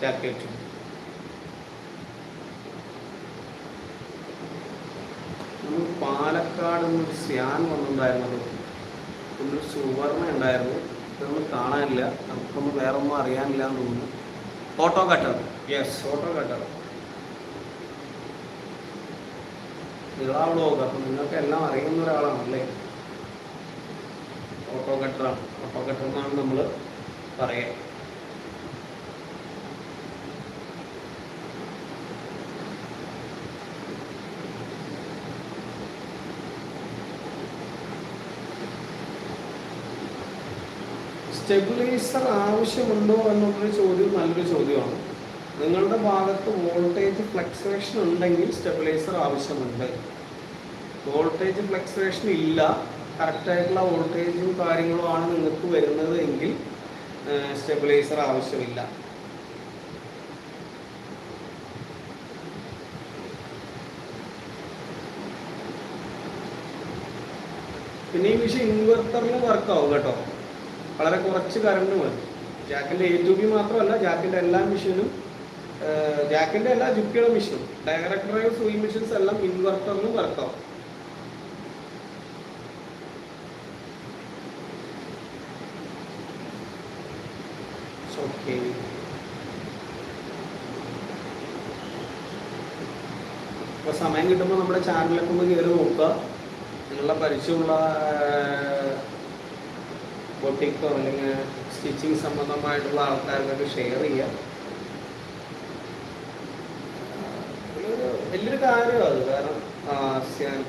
Jacket. നമ്മൾ പാലക്കാട് ഒരു സ്യാൻ വന്നിട്ടുണ്ടായിരുന്നത്, ഒരു സുവർണ ഉണ്ടായിരുന്നു, ഇതൊന്നും കാണാനില്ല, നമുക്കൊന്നും വേറെ ഒന്നും അറിയാനില്ല എന്ന് തോന്നുന്നു. Auto cutter, yes auto cutter. നിങ്ങളാവളോ, അപ്പം നിങ്ങൾക്ക് എല്ലാം അറിയുന്ന ഒരാളാണല്ലേ. ഓട്ടോ കട്ടറാണ്, ഓട്ടോ കട്ടർ എന്നാണ് നമ്മൾ പറയുക. സ്റ്റെബിലൈസർ ആവശ്യമുണ്ടോ എന്നുള്ളൊരു ചോദ്യം നല്ലൊരു ചോദ്യമാണ്. നിങ്ങളുടെ ഭാഗത്ത് വോൾട്ടേജ് ഫ്ലക്ച്വേഷൻ ഉണ്ടെങ്കിൽ സ്റ്റെബിലൈസർ ആവശ്യമുണ്ട്. വോൾട്ടേജ് ഫ്ലക്ച്വേഷൻ ഇല്ല, കറക്റ്റായിട്ടുള്ള വോൾട്ടേജും കാര്യങ്ങളും ആണ് നിങ്ങൾക്ക് വരുന്നത് എങ്കിൽ സ്റ്റെബിലൈസർ ആവശ്യമില്ല. പിന്നെ ഈ വിഷയം ഇൻവെർട്ടറിൽ വർക്കാവും കേട്ടോ, വളരെ കുറച്ച് കറണ്ട് മതി. ജാക്കിൻ്റെ A to B മാത്രമല്ല, ജാക്കിൻ്റെ എല്ലാ മെഷീനും, ജാക്കിൻ്റെ എല്ലാ ജുക്കിയുടെ മെഷീനും, ഡയറക്ട് ഡ്രൈവ് സൂയി മെഷീൻസ് എല്ലാം ഇൻവെർട്ടറിലും വർക്കാവും. ഓക്കെ, അപ്പോൾ സമയം കിട്ടുമ്പോൾ നമ്മുടെ ചാനലൊക്കെ ഒന്ന് കയറി നോക്കുക. നിങ്ങളുടെ പരിചയമുള്ള ബൊട്ടിക്കോ അല്ലെങ്കിൽ സ്റ്റിച്ചിങ് സംബന്ധമായിട്ടുള്ള ആൾക്കാർക്കൊക്കെ ഷെയർ ചെയ്യുക. വലിയൊരു കാര്യമാണ് അത്. കാരണം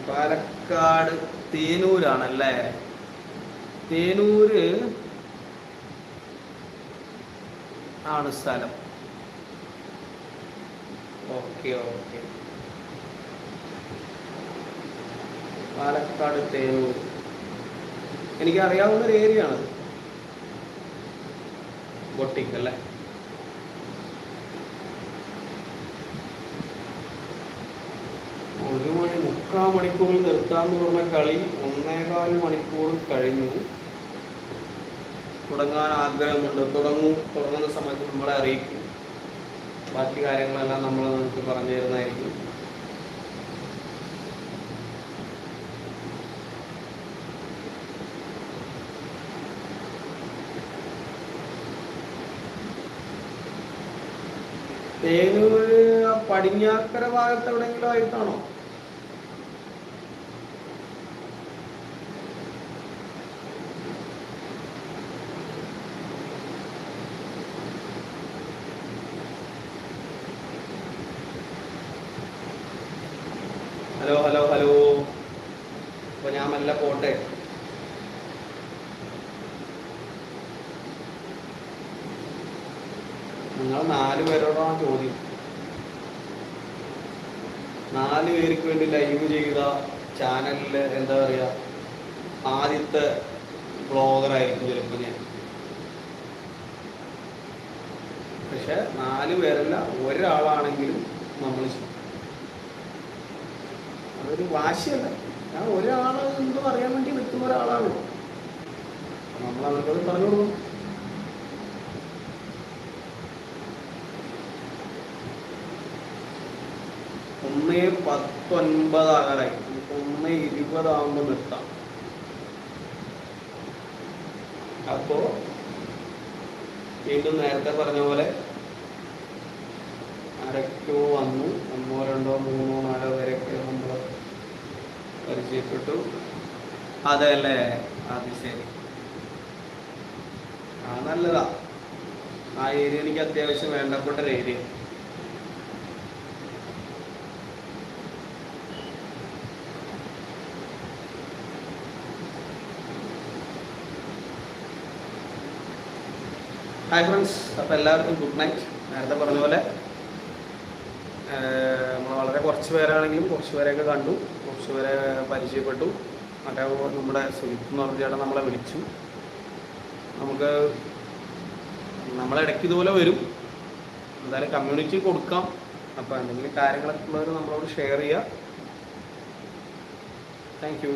പാലക്കാട് തേനൂരാണല്ലേ, തേനൂര് ആണ് സ്ഥലം. ഓക്കെ ഓക്കെ, പാലക്കാട് തേനൂർ എനിക്കറിയാവുന്നൊരു ഏരിയ ആണത്, ബൊട്ടിക് അല്ലേ. ഒരു മണി 3/4 മണിക്കൂറിൽ നിർത്താമെന്ന് പറഞ്ഞ കളി 1.25 മണിക്കൂർ കഴിഞ്ഞു. തുടങ്ങാൻ ആഗ്രഹമുണ്ട്, തുടങ്ങുന്ന സമയത്ത് നമ്മളെ അറിയിക്കും. ബാക്കി കാര്യങ്ങളെല്ലാം നമ്മൾ നിങ്ങൾക്ക് പറഞ്ഞു തരുന്നതായിരിക്കും. തേനൂര് പടിഞ്ഞാക്കര ഭാഗത്ത് എവിടെയെങ്കിലും ആയിട്ടാണോ? ഹലോ ഹലോ ഹലോ, അപ്പൊ ഞാൻ മെല്ലെ പോട്ടെ. നിങ്ങൾ 4 പേരോടാണ് ചോദ്യം. 4 പേർക്ക് വേണ്ടി ലൈവ് ചെയ്ത ചാനലിൽ എന്താ പറയുക, ആദ്യത്തെ ബ്ലോഗറായിരിക്കും ചിലപ്പോൾ ഞാൻ. പക്ഷെ 4 പേരല്ല, ഒരാളാണെങ്കിലും നമ്മൾ, അതൊരു വാശിയല്ല. ഞാൻ ഒരാൾ എന്തോ അറിയാൻ വേണ്ടി നിൽക്കുന്ന ഒരാളാണ്, നമ്മൾ അവർക്കത് പറഞ്ഞു കൊടുക്കും. ഒന്നേ 19 ആകാറായി, 1:20 ആകുമ്പോൾ നിർത്താം. അപ്പോ വീണ്ടും നേരത്തെ പറഞ്ഞ പോലെ ആരൊക്കെയോ വന്നു, 1, 2, 3, 4 പേരൊക്കെ നമ്മൾ പരിചയപ്പെട്ടു. അതല്ലേ, അത് ശരി, നല്ലതാ. ആ ഏരിയ എനിക്ക് അത്യാവശ്യം വേണ്ടപ്പെട്ട ഒരു ഏരിയ. ഹായ് ഫ്രണ്ട്സ്, അപ്പോൾ എല്ലാവർക്കും ഗുഡ് നൈറ്റ്. നേരത്തെ പറഞ്ഞ പോലെ നമ്മൾ വളരെ കുറച്ച് പേരാണെങ്കിലും കുറച്ച് പേരെയൊക്കെ കണ്ടു, കുറച്ച് പേരെ പരിചയപ്പെട്ടു. മറ്റേ നമ്മുടെ സുജിത്ത് എന്ന് പറഞ്ഞ ചേട്ടൻ നമ്മളെ വിളിച്ചു. നമ്മളിടയ്ക്ക് ഇതുപോലെ വരും, എന്തായാലും കമ്മ്യൂണിറ്റി കൊടുക്കാം. അപ്പോൾ എന്തെങ്കിലും കാര്യങ്ങളൊക്കെ ഉള്ളവർ നമ്മളോട് ഷെയർ ചെയ്യുക. Thank you.